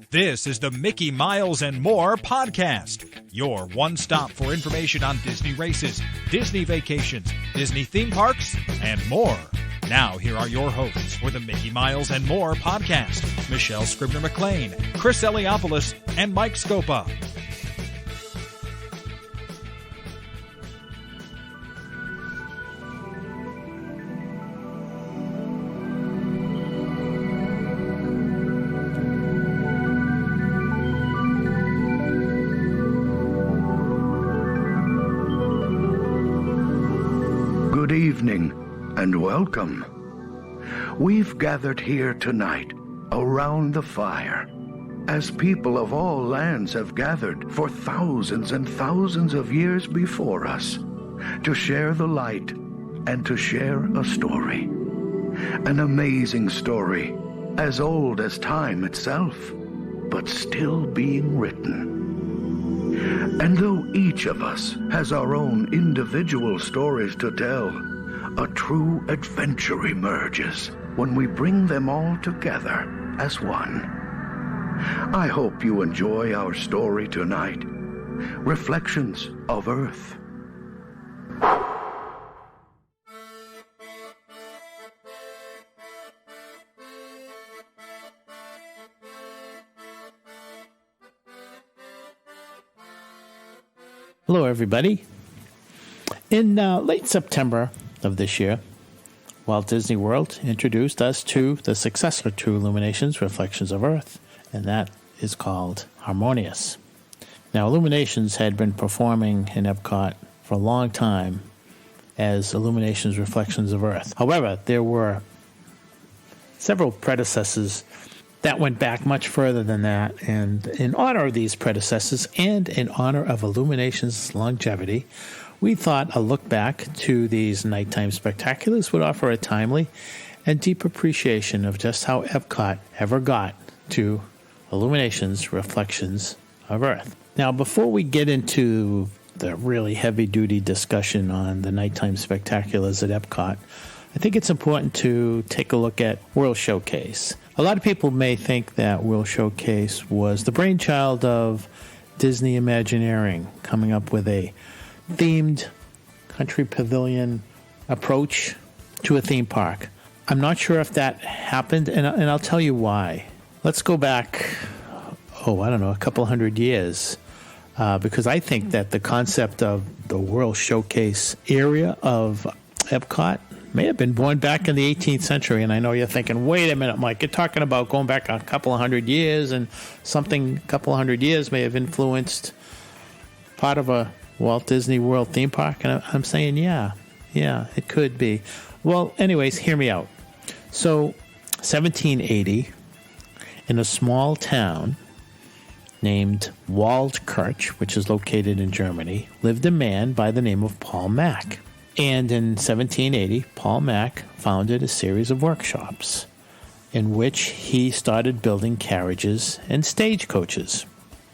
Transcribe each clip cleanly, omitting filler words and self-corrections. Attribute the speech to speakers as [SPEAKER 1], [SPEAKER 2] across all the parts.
[SPEAKER 1] This is the Mickey Miles and More podcast, your one-stop for information on Disney races, Disney vacations, Disney theme parks, and more. Now, here are your hosts for the Mickey Miles and More podcast, Michelle Scribner-McLean, Chris Eliopoulos, and Mike Scopa.
[SPEAKER 2] Good evening and welcome. We've gathered here tonight around the fire as people of all lands have gathered for thousands and thousands of years before us to share the light and to share a story. An amazing story as old as time itself, but still being written. And though each of us has our own individual stories to tell, a true adventure emerges when we bring them all together as one. I hope you enjoy our story tonight, Reflections of Earth.
[SPEAKER 3] Hello, everybody. In late September of this year, Walt Disney World introduced us to the successor to Illuminations, Reflections of Earth, and that is called Harmonious. Now, Illuminations had been performing in Epcot for a long time as Illuminations, Reflections of Earth. However, there were several predecessors that went back much further than that, and in honor of these predecessors and in honor of Illuminations' longevity, we thought a look back to these nighttime spectaculars would offer a timely and deep appreciation of just how Epcot ever got to Illuminations, Reflections of Earth. Now, before we get into the really heavy-duty discussion on the nighttime spectaculars at Epcot, I think it's important to take a look at World Showcase. A lot of people may think that World Showcase was the brainchild of Disney Imagineering, coming up with a themed country pavilion approach to a theme park. I'm not sure if that happened, and I'll tell you why. Let's go back, a couple hundred years, because I think that the concept of the World Showcase area of Epcot may have been born back in the 18th century. And I know you're thinking, wait a minute, Mike, you're talking about going back a couple of hundred years, and something a couple of hundred years may have influenced part of a Walt Disney World theme park. And I'm saying, yeah, it could be. Well, anyways, hear me out. So, 1780, in a small town named Waldkirch, which is located in Germany, lived a man by the name of Paul Mack. And in 1780, Paul Mack founded a series of workshops in which he started building carriages and stagecoaches.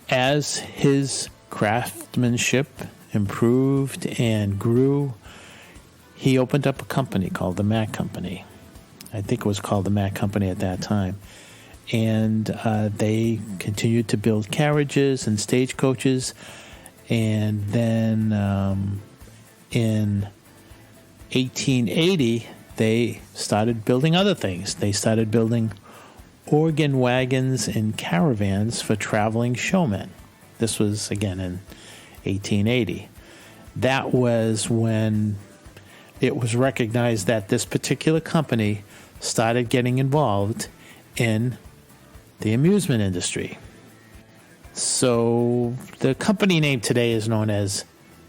[SPEAKER 3] As his craftsmanship improved and grew, he opened up a company called the Mack Company. I think it was called the Mack Company at that time. And they continued to build carriages and stagecoaches. And then in 1880, they started building other things. They started building organ wagons and caravans for traveling showmen. This was, again, in 1880. That was when it was recognized that this particular company started getting involved in the amusement industry. So the company name today is known as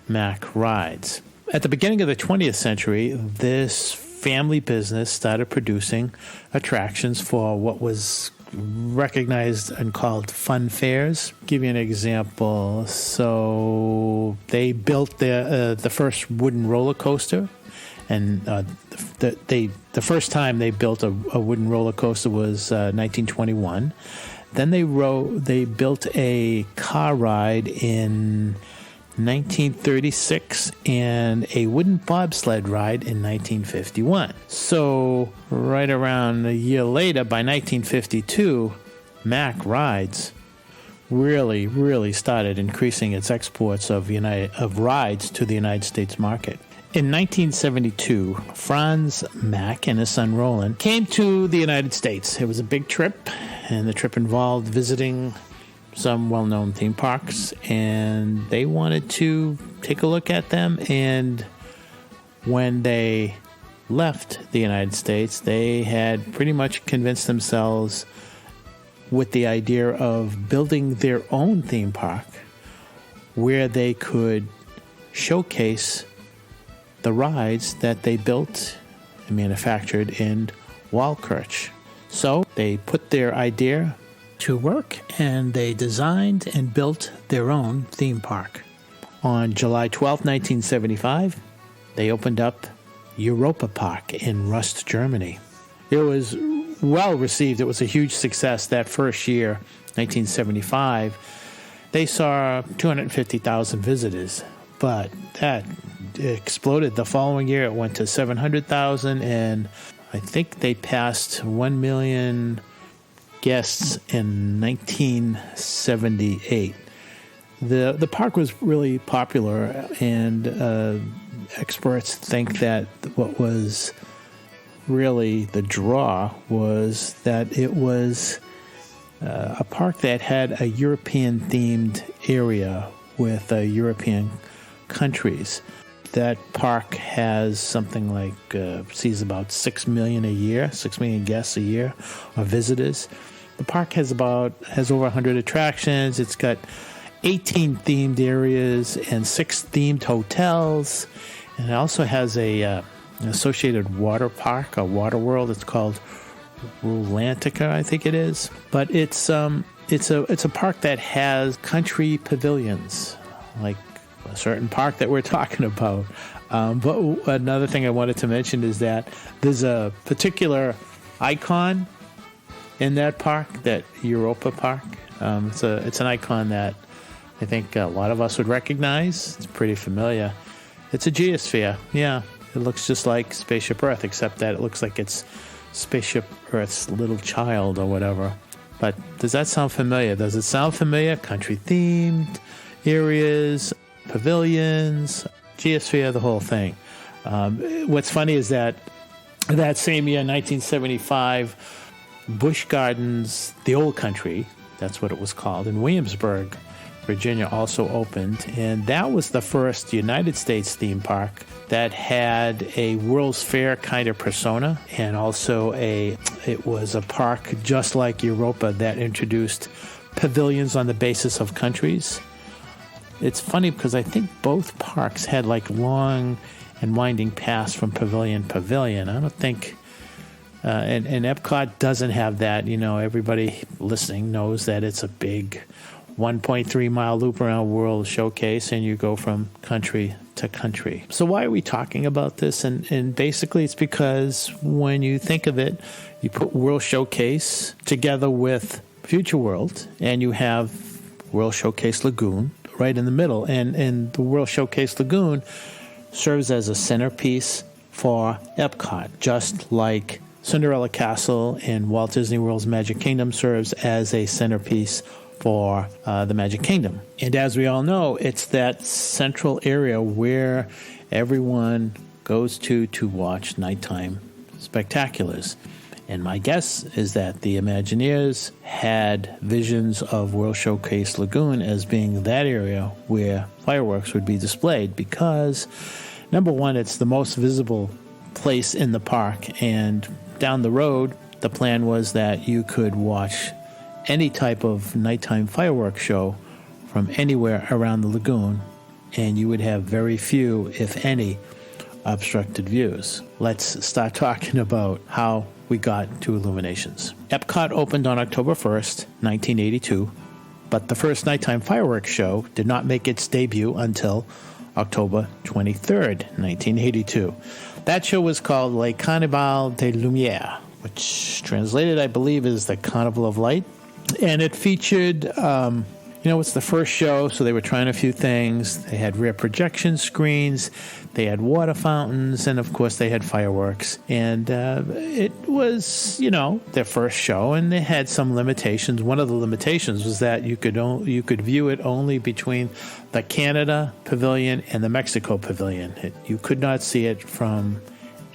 [SPEAKER 3] Mack Rides. At the beginning of the 20th century, this family business started producing attractions for what was recognized and called fun fairs. Give you an example. So they built the first wooden roller coaster, and the first time they built a wooden roller coaster was 1921. Then they built a car ride in 1936 and a wooden bobsled ride in 1951. So right around a year later, by 1952, Mack rides really started increasing its exports of rides to the United States market. In 1972, Franz Mack and his son Roland came to the United States. It was a big trip, and the trip involved visiting some well-known theme parks, and they wanted to take a look at them. And when they left the United States, they had pretty much convinced themselves with the idea of building their own theme park where they could showcase the rides that they built and manufactured in Walkirch. So they put their idea to work, and they designed and built their own theme park. On July 12, 1975, they opened up Europa Park in Rust, Germany. It was well received. It was a huge success that first year, 1975. They saw 250,000 visitors, but that exploded the following year. It went to 700,000, and I think they passed 1 million guests in 1978. The park was really popular, and experts think that what was really the draw was that it was a park that had a European-themed area with European countries. That park has something like, sees about 6 million guests a year, or visitors. The park has over 100 attractions. It's got 18 themed areas and 6 themed hotels. And it also has an associated water park, a water world. It's called Rulantica, I think it is. But it's a park that has country pavilions, like a certain park that we're talking about. But another thing I wanted to mention is that there's a particular icon in that park, that Europa Park. It's an icon that I think a lot of us would recognize. It's pretty familiar. It's a geosphere. Yeah, it looks just like Spaceship Earth, except that it looks like it's Spaceship Earth's little child or whatever. But does that sound familiar? Does it sound familiar? Country-themed areas, pavilions, geosphere, the whole thing. What's funny is that same year, 1975, Busch Gardens, the Old Country, that's what it was called, in Williamsburg, Virginia, also opened. And that was the first United States theme park that had a World's Fair kind of persona, and also it was a park just like Europa that introduced pavilions on the basis of countries. It's funny because I think both parks had like long and winding paths from pavilion to pavilion. I don't think, and Epcot doesn't have that. You know, everybody listening knows that it's a big 1.3 mile loop around World Showcase, and you go from country to country. So why are we talking about this? And basically it's because when you think of it, you put World Showcase together with Future World, and you have World Showcase Lagoon right in the middle. And the World Showcase Lagoon serves as a centerpiece for Epcot, just like Cinderella Castle and Walt Disney World's Magic Kingdom serves as a centerpiece for the Magic Kingdom. And as we all know, it's that central area where everyone goes to watch nighttime spectaculars. And my guess is that the Imagineers had visions of World Showcase Lagoon as being that area where fireworks would be displayed because, number one, it's the most visible place in the park. And down the road, the plan was that you could watch any type of nighttime fireworks show from anywhere around the lagoon, and you would have very few, if any, obstructed views. Let's start talking about how we got to Illuminations. Epcot opened on October 1st, 1982, but the first nighttime fireworks show did not make its debut until October 23rd, 1982. That show was called Le Carnaval des Lumières, which translated, I believe, is the Carnival of Light. And it featured It's the first show, so they were trying a few things. They had rear projection screens, they had water fountains, and of course they had fireworks. And it was, their first show, and they had some limitations. One of the limitations was that you could view it only between the Canada Pavilion and the Mexico Pavilion. You could not see it from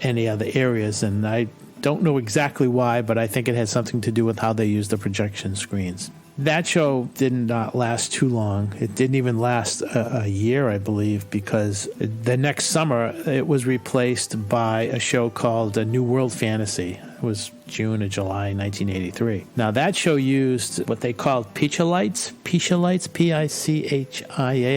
[SPEAKER 3] any other areas, and I don't know exactly why, but I think it had something to do with how they used the projection screens. That show did not last too long. It didn't even last a year, I believe, because the next summer it was replaced by a show called New World Fantasy. It was June or July 1983. Now, that show used what they called Picha lights, P-I-C-H-I-A,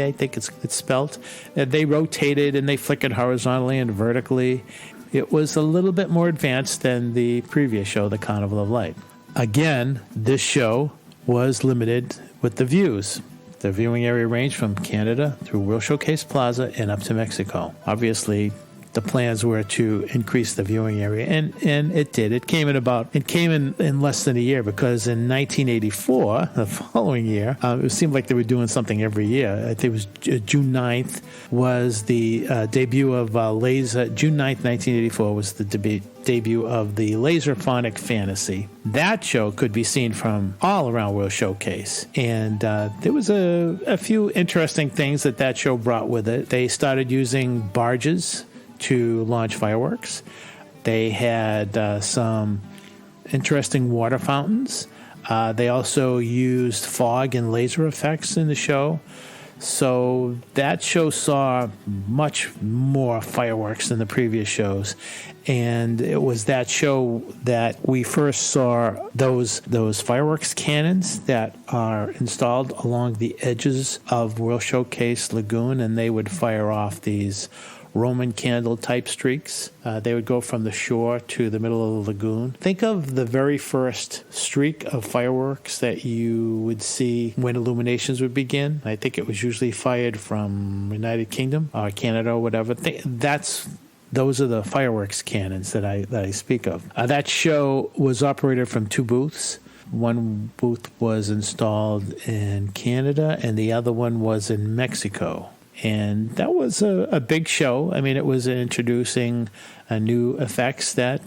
[SPEAKER 3] I think it's spelled. They rotated and they flickered horizontally and vertically. It was a little bit more advanced than the previous show, The Carnival of Light. Again, this show was limited with the views. The viewing area ranged from Canada through World Showcase Plaza and up to Mexico. Obviously, the plans were to increase the viewing area, and it did. It came in less than a year, because in 1984, the following year, it seemed like they were doing something every year. I think it was June 9th was the debut of Laser. June 9th, 1984 was the debut of the Laserphonic Fantasy. That show could be seen from all around World Showcase. And there was a few interesting things that show brought with it. They started using barges to launch fireworks. They had some interesting water fountains. They also used fog and laser effects in the show. So that show saw much more fireworks than the previous shows. And it was that show that we first saw those fireworks cannons that are installed along the edges of World Showcase Lagoon, and they would fire off these Roman candle type streaks. They would go from the shore to the middle of the lagoon. Think of the very first streak of fireworks that you would see when Illuminations would begin. I think it was usually fired from United Kingdom or Canada or whatever. Those are the fireworks cannons that I speak of. That show was operated from two booths. One booth was installed in Canada and the other one was in Mexico. And that was a big show. I mean, it was introducing new effects that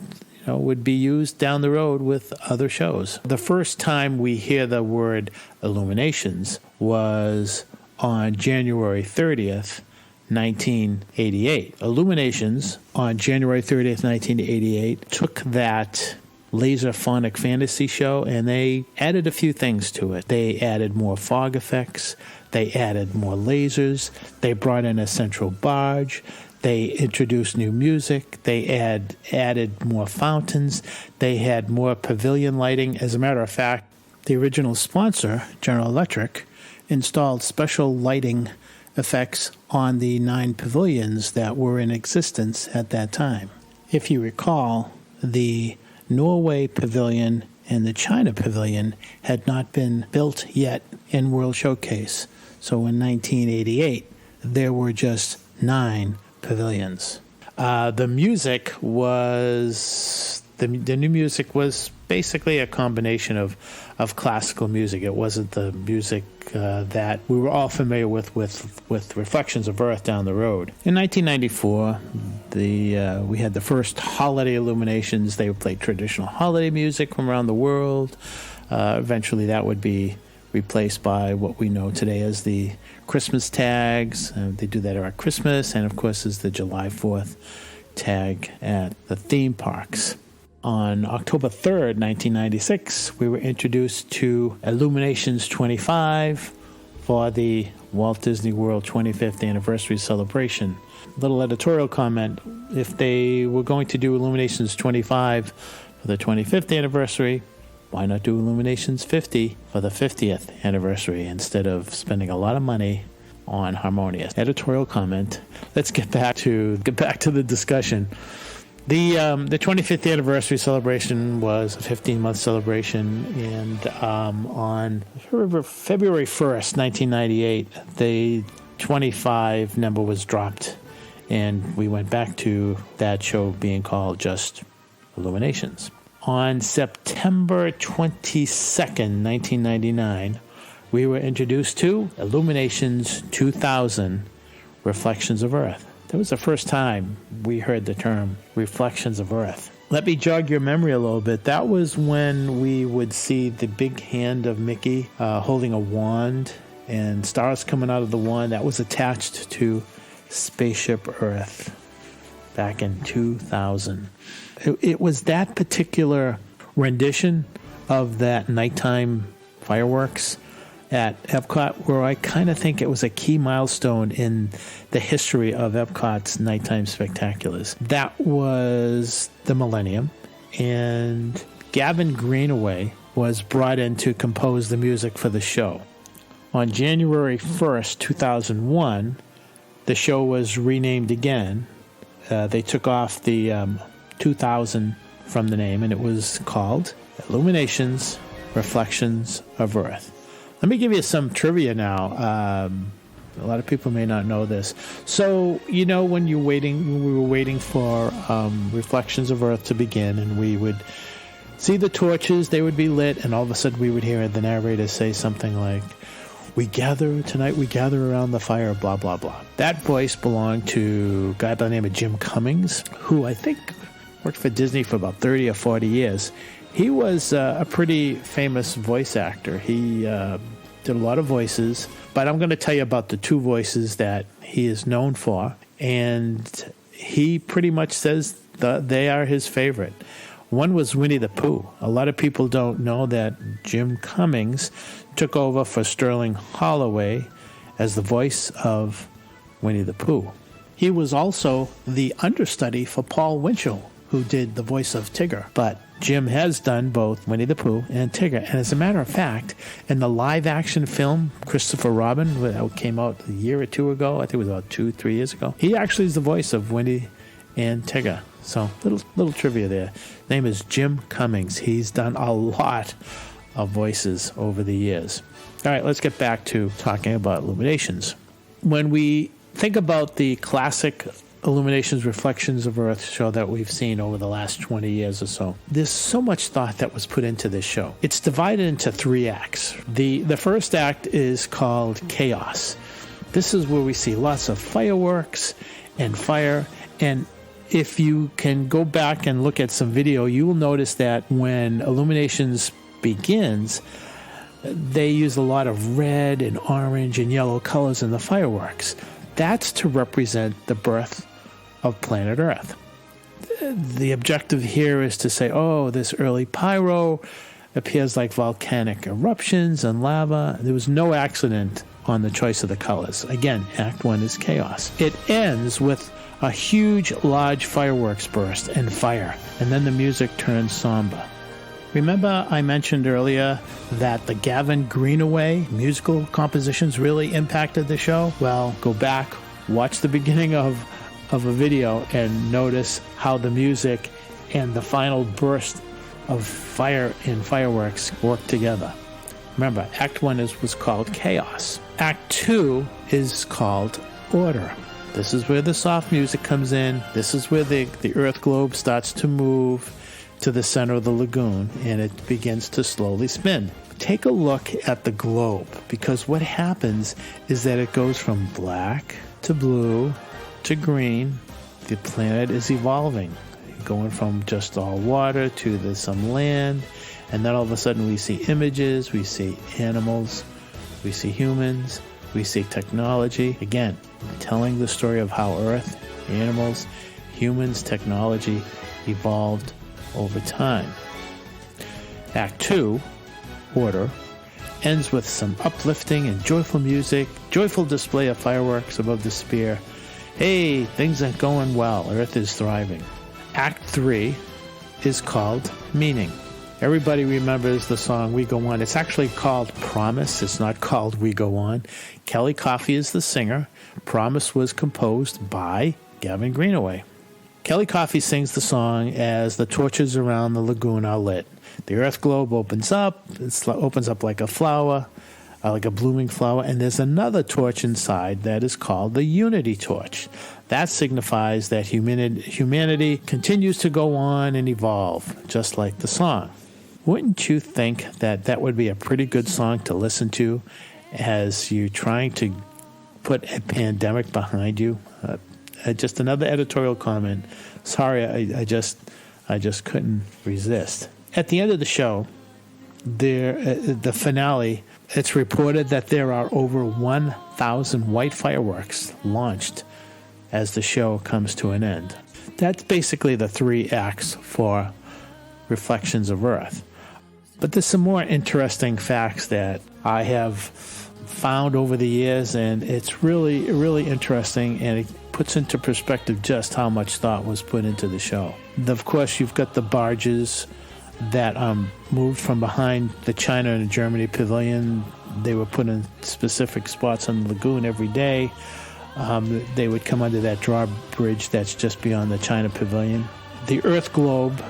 [SPEAKER 3] would be used down the road with other shows. The first time we hear the word Illuminations was on January 30th, 1988. Illuminations on January 30th, 1988 took that Laserphonic Fantasy show and they added a few things to it. They added more fog effects. They added more lasers. They brought in a central barge. They introduced new music. They added more fountains. They had more pavilion lighting. As a matter of fact, the original sponsor, General Electric, installed special lighting effects on the 9 pavilions that were in existence at that time. If you recall, the Norway Pavilion and the China Pavilion had not been built yet in World Showcase. So in 1988, there were just 9 pavilions. The music was... The new music was basically a combination of classical music. It wasn't the music that we were all familiar with Reflections of Earth down the road. In 1994, we had the first holiday illuminations. They would play traditional holiday music from around the world. Eventually, that would be replaced by what we know today as the Christmas tags. They do that around Christmas, and of course, is the July 4th tag at the theme parks. On October 3rd, 1996, we were introduced to Illuminations 25 for the Walt Disney World 25th anniversary celebration. Little editorial comment: if they were going to do Illuminations 25 for the 25th anniversary, why not do Illuminations 50 for the 50th anniversary instead of spending a lot of money on Harmonious? Editorial comment. Let's get back to the discussion. The 25th anniversary celebration was a 15-month celebration, and on February 1st, 1998, the 25 number was dropped, and we went back to that show being called just Illuminations. On September 22nd, 1999, we were introduced to Illuminations 2000, Reflections of Earth. That was the first time we heard the term Reflections of Earth. Let me jog your memory a little bit. That was when we would see the big hand of Mickey holding a wand and stars coming out of the wand. That was attached to Spaceship Earth back in 2000. It was that particular rendition of that nighttime fireworks at Epcot where I kind of think it was a key milestone in the history of Epcot's nighttime spectaculars. That was the millennium, and Gavin Greene was brought in to compose the music for the show. On January 1st, 2001, the show was renamed again. They took off the 2000 from the name, and it was called Illuminations, Reflections of Earth. Let me give you some trivia now. A lot of people may not know this. So, when we were waiting for Reflections of Earth to begin, and we would see the torches, they would be lit, and all of a sudden we would hear the narrator say something like, we gather around the fire, blah, blah, blah. That voice belonged to a guy by the name of Jim Cummings, who I think worked for Disney for about 30 or 40 years. He was a pretty famous voice actor. He did a lot of voices, but I'm going to tell you about the two voices that he is known for, and he pretty much says that they are his favorite. One was Winnie the Pooh. A lot of people don't know that Jim Cummings took over for Sterling Holloway as the voice of Winnie the Pooh. He was also the understudy for Paul Winchell, who did the voice of Tigger. But Jim has done both Winnie the Pooh and Tigger. And as a matter of fact, in the live-action film, Christopher Robin, that came out a year or two ago, I think it was about 2-3 years ago, he actually is the voice of Winnie and Tigger. So, little trivia there. His name is Jim Cummings. He's done a lot of voices over the years. All right, let's get back to talking about Illuminations. When we think about the classic Illuminations Reflections of Earth show that we've seen over the last 20 years or so, there's so much thought that was put into this show. It's divided into 3 acts. The first act is called Chaos. This is where we see lots of fireworks and fire, and if you can go back and look at some video, you will notice that when Illuminations begins, they use a lot of red and orange and yellow colors in the fireworks. That's to represent the birth of planet Earth. The objective here is to say, this early pyro appears like volcanic eruptions and lava. There was no accident on the choice of the colors. Again, Act 1 is chaos. It ends with a huge, large fireworks burst and fire, and then the music turns somber. Remember I mentioned earlier that the Gavin Greene musical compositions really impacted the show? Well, go back, watch the beginning of a video, and notice how the music and the final burst of fire and fireworks work together. Remember, Act 1 was called Chaos. Act 2 is called Order. This is where the soft music comes in. This is where the Earth globe starts to move to the center of the lagoon, and it begins to slowly spin. Take a look at the globe, because what happens is that it goes from black to blue to green. The planet is evolving, going from just all water to some land, and then all of a sudden we see images, we see animals, we see humans, we see technology. Again, telling the story of how Earth, animals, humans, technology evolved over time. Act 2, Order, ends with some uplifting and joyful music, joyful display of fireworks above the spear. Hey, things are going well. Earth is thriving. Act 3 is called Meaning. Everybody remembers the song We Go On. It's actually called Promise. It's not called We Go On. Kelly Coffey is the singer. Promise was composed by Gavin Greene. Kelly Coffey sings the song as the torches around the lagoon are lit. The Earth globe opens up. It opens up like a flower, like a blooming flower, and there's another torch inside that is called the Unity Torch. That signifies that humanity continues to go on and evolve, just like the song. Wouldn't you think that that would be a pretty good song to listen to as you're trying to put a pandemic behind you? Just another editorial comment. Sorry, I just couldn't resist. At the end of the show, the finale, it's reported that there are over 1,000 white fireworks launched as the show comes to an end. That's basically the 3 acts for Reflections of Earth. But there's some more interesting facts that I have found over the years, and it's really, really interesting, and it puts into perspective just how much thought was put into the show. Of course, you've got the barges that moved from behind the China and Germany pavilion. They were put in specific spots on the lagoon every day. They would come under that drawbridge that's just beyond the China pavilion. The Earth globe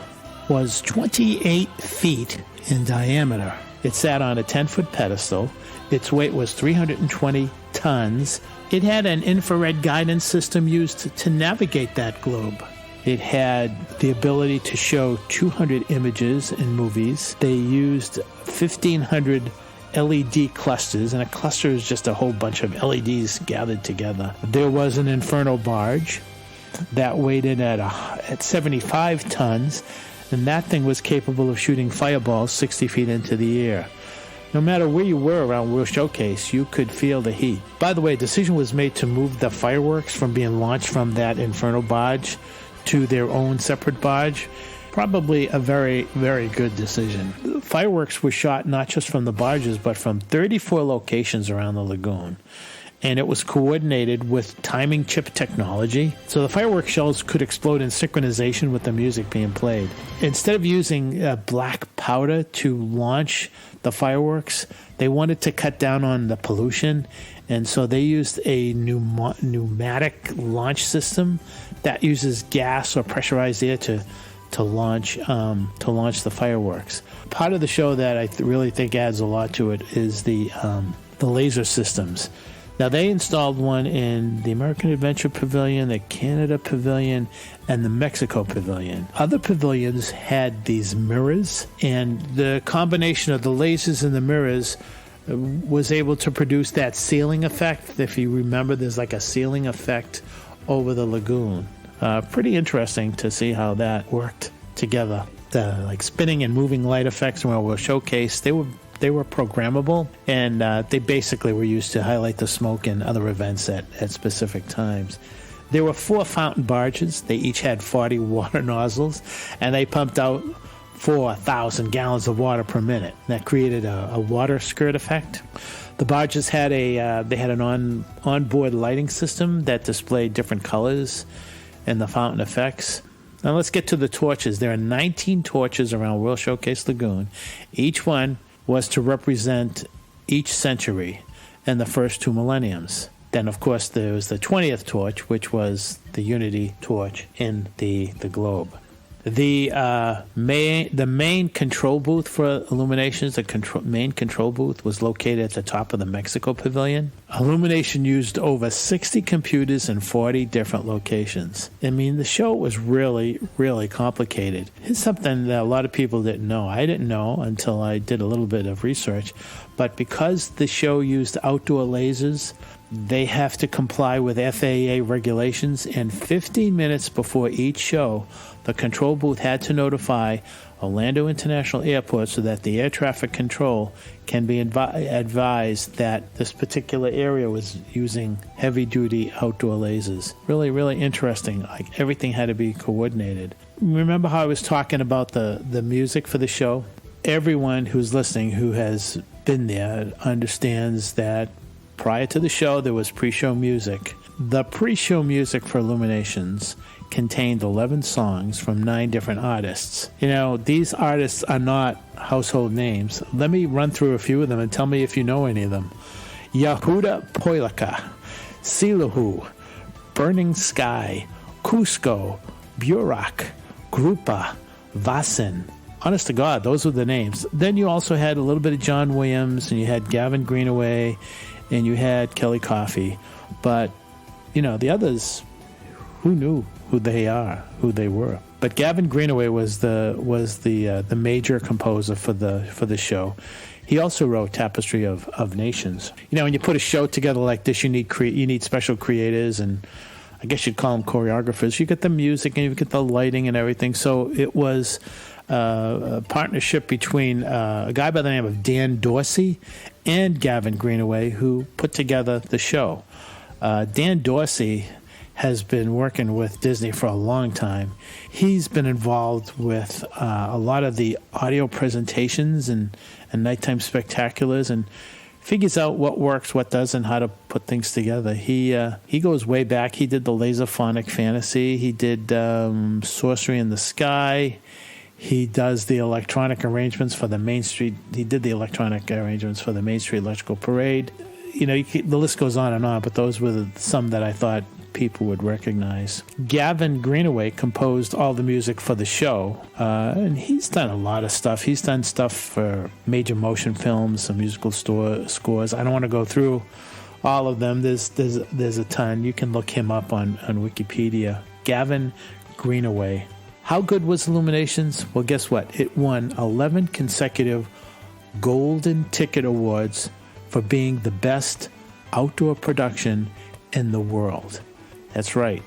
[SPEAKER 3] was 28 feet in diameter. It sat on a 10-foot pedestal. Its weight was 320 tons. It had an infrared guidance system used to navigate that globe. It had the ability to show 200 images in movies. They used 1,500 LED clusters, and a cluster is just a whole bunch of LEDs gathered together. There was an Inferno barge that weighed in at 75 tons, and that thing was capable of shooting fireballs 60 feet into the air. No matter where you were around World Showcase, you could feel the heat. By the way, a decision was made to move the fireworks from being launched from that Inferno barge to their own separate barge. Probably a very, very good decision. The fireworks were shot not just from the barges, but from 34 locations around the lagoon. And it was coordinated with timing chip technology, so the fireworks shells could explode in synchronization with the music being played. Instead of using black powder to launch the fireworks, they wanted to cut down on the pollution, and so they used a pneumatic launch system that uses gas or pressurized air to launch the fireworks. Part of the show that I really think adds a lot to it is the laser systems. Now, they installed one in the American Adventure Pavilion, the Canada Pavilion, and the Mexico Pavilion. Other pavilions had these mirrors, and the combination of the lasers and the mirrors was able to produce that ceiling effect. If you remember, there's like a ceiling effect over the lagoon. Pretty interesting to see how that worked together. The like spinning and moving light effects were showcased. They were programmable, and they basically were used to highlight the smoke and other events at specific times. There were 4 fountain barges. They each had 40 water nozzles, and they pumped out 4,000 gallons of water per minute. That created a water skirt effect. The barges had an onboard lighting system that displayed different colors and the fountain effects. Now let's get to the torches. There are 19 torches around World Showcase Lagoon. Each one was to represent each century and the first 2 millenniums. Then, of course, there was the 20th torch, which was the Unity torch in the globe. The main control booth for Illuminations, main control booth, was located at the top of the Mexico Pavilion. Illumination used over 60 computers in 40 different locations. I mean, the show was really, really complicated. Here's something that a lot of people didn't know. I didn't know until I did a little bit of research. But because the show used outdoor lasers, they have to comply with FAA regulations, and 15 minutes before each show, the control booth had to notify Orlando International Airport so that the air traffic control can be advised that this particular area was using heavy-duty outdoor lasers. Really, really interesting. Like, everything had to be coordinated. Remember how I was talking about the music for the show? Everyone who's listening who has been there understands that prior to the show, there was pre-show music. The pre-show music for Illuminations contained 11 songs from 9 different artists. You know, these artists are not household names. Let me run through a few of them and tell me if you know any of them. Yehuda Poilika, Silahu, Burning Sky, Cusco, Burak, Grupa, Vasin. Honest to God, those were the names. Then you also had a little bit of John Williams, and you had Gavin Greenaway, and you had Kelly Coffey. But, you know, the others, who knew who they were? But Gavin Greenaway was the major composer for the show. He also wrote Tapestry of Nations. You know, when you put a show together like this, you need special creators, and I guess you'd call them choreographers. You get the music and you get the lighting and everything. So it was a partnership between a guy by the name of Dan Dorsey and Gavin Greenaway, who put together the show. Dan Dorsey has been working with Disney for a long time. He's been involved with a lot of the audio presentations and nighttime spectaculars, and figures out what works, what doesn't, how to put things together. He goes way back. He did the Laserphonic Fantasy. He did Sorcery in the Sky. He does the electronic arrangements for the Main Street. He did the electronic arrangements for the Main Street Electrical Parade. You know, the list goes on and on, but those were some that I thought people would recognize. Gavin Greenaway composed all the music for the show, and he's done a lot of stuff. He's done stuff for major motion films, some musical scores. I don't want to go through all of them. There's a ton. You can look him up on Wikipedia. Gavin Greenaway. How good was Illuminations? Well, guess what? It won 11 consecutive Golden Ticket Awards for being the best outdoor production in the world. That's right.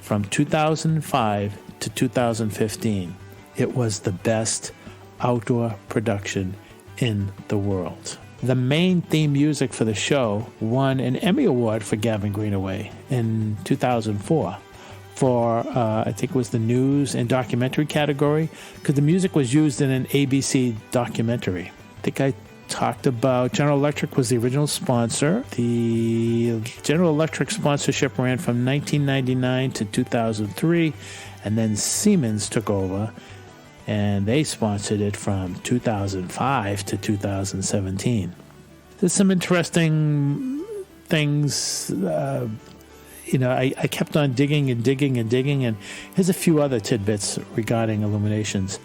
[SPEAKER 3] From 2005 to 2015, it was the best outdoor production in the world. The main theme music for the show won an Emmy Award for Gavin Greenaway in 2004 for, I think it was the news and documentary category, because the music was used in an ABC documentary. I think I talked about General Electric was the original sponsor. The General Electric sponsorship ran from 1999 to 2003, and then Siemens took over, and they sponsored it from 2005 to 2017. There's some interesting things. I kept on digging, and here's a few other tidbits regarding Illuminations.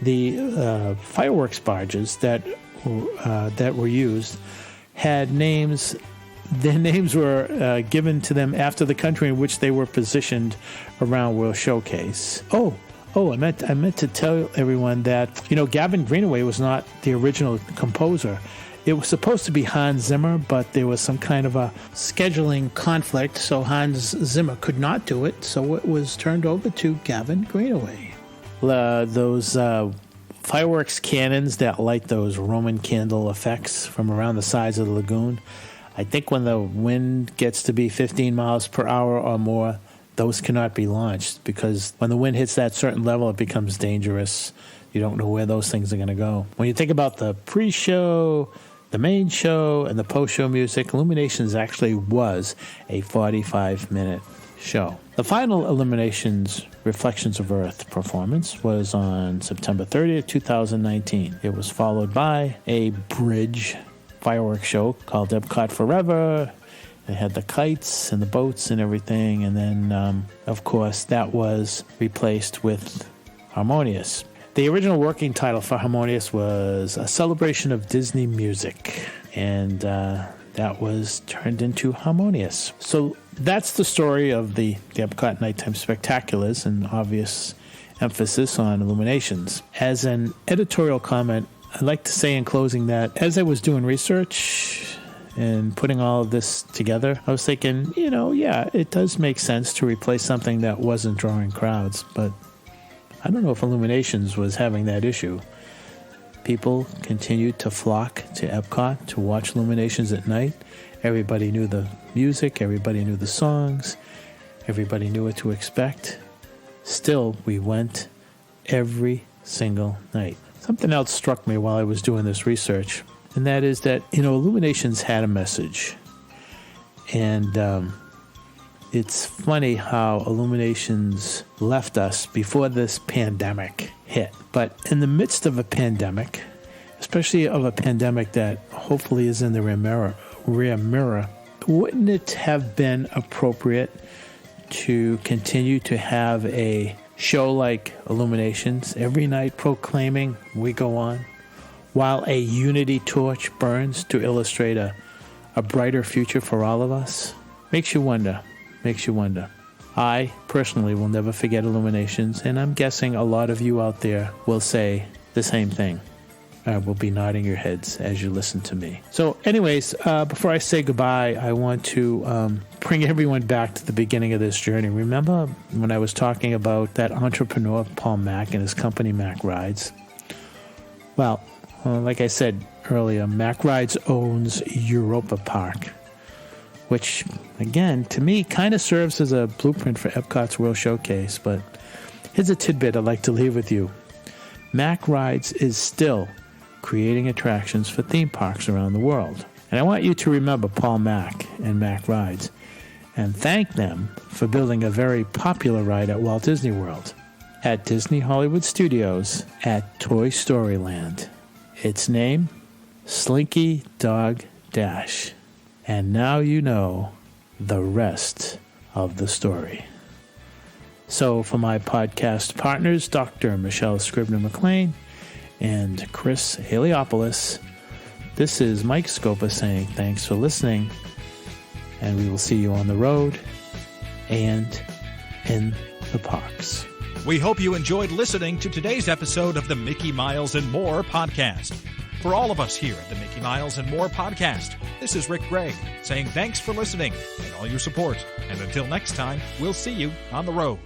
[SPEAKER 3] The fireworks barges that were used had names. Their names were given to them after the country in which they were positioned around World Showcase. I meant to tell everyone that, Gavin Greenaway was not the original composer. It was supposed to be Hans Zimmer, but there was some kind of a scheduling conflict, so Hans Zimmer could not do it, so it was turned over to Gavin Greenaway. Those fireworks cannons that light those Roman candle effects from around the sides of the lagoon, I think when the wind gets to be 15 miles per hour or more, those cannot be launched, because when the wind hits that certain level, it becomes dangerous. You don't know where those things are going to go. When you think about the pre-show, the main show, and the post-show music, Illuminations actually was a 45-minute show. The final Illuminations Reflections of Earth performance was on September 30th, 2019. It was followed by a bridge fireworks show called Epcot Forever. They had the kites and the boats and everything, and then, of course, that was replaced with Harmonious. The original working title for Harmonious was A Celebration of Disney Music, and that was turned into Harmonious. So that's the story of the Epcot Nighttime Spectaculars, and obvious emphasis on Illuminations. As an editorial comment, I'd like to say in closing that as I was doing research and putting all of this together, I was thinking, it does make sense to replace something that wasn't drawing crowds, but I don't know if Illuminations was having that issue. People continued to flock to Epcot to watch Illuminations at night. Everybody knew the music, everybody knew the songs, everybody knew what to expect. Still, we went every single night. Something else struck me while I was doing this research, and that is that, Illuminations had a message. And it's funny how Illuminations left us before this pandemic hit. But in the midst of a pandemic, especially of a pandemic that hopefully is in the rear mirror, wouldn't it have been appropriate to continue to have a show like Illuminations every night proclaiming "We Go On," while a unity torch burns to illustrate a brighter future for all of us? Makes you wonder. I personally will never forget Illuminations, and I'm guessing a lot of you out there will say the same thing. Will be nodding your heads as you listen to me. So anyways, before I say goodbye, I want to bring everyone back to the beginning of this journey. Remember when I was talking about that entrepreneur, Paul Mack, and his company, Mack Rides? Well, like I said earlier, Mack Rides owns Europa Park, which, again, to me, kind of serves as a blueprint for Epcot's World Showcase. But here's a tidbit I'd like to leave with you. Mack Rides is still creating attractions for theme parks around the world. And I want you to remember Paul Mack and Mack Rides and thank them for building a very popular ride at Walt Disney World, at Disney Hollywood Studios, at Toy Story Land. Its name, Slinky Dog Dash. And now you know the rest of the story. So for my podcast partners, Dr. Michelle Scribner-McLean and Chris Heliopoulos, this is Mike Scopa saying thanks for listening, and we will see you on the road and in the parks.
[SPEAKER 1] We hope you enjoyed listening to today's episode of the Mickey Miles and More podcast. For all of us here at the Mickey Miles and More podcast, this is Rick Gregg saying thanks for listening and all your support. And until next time, we'll see you on the road.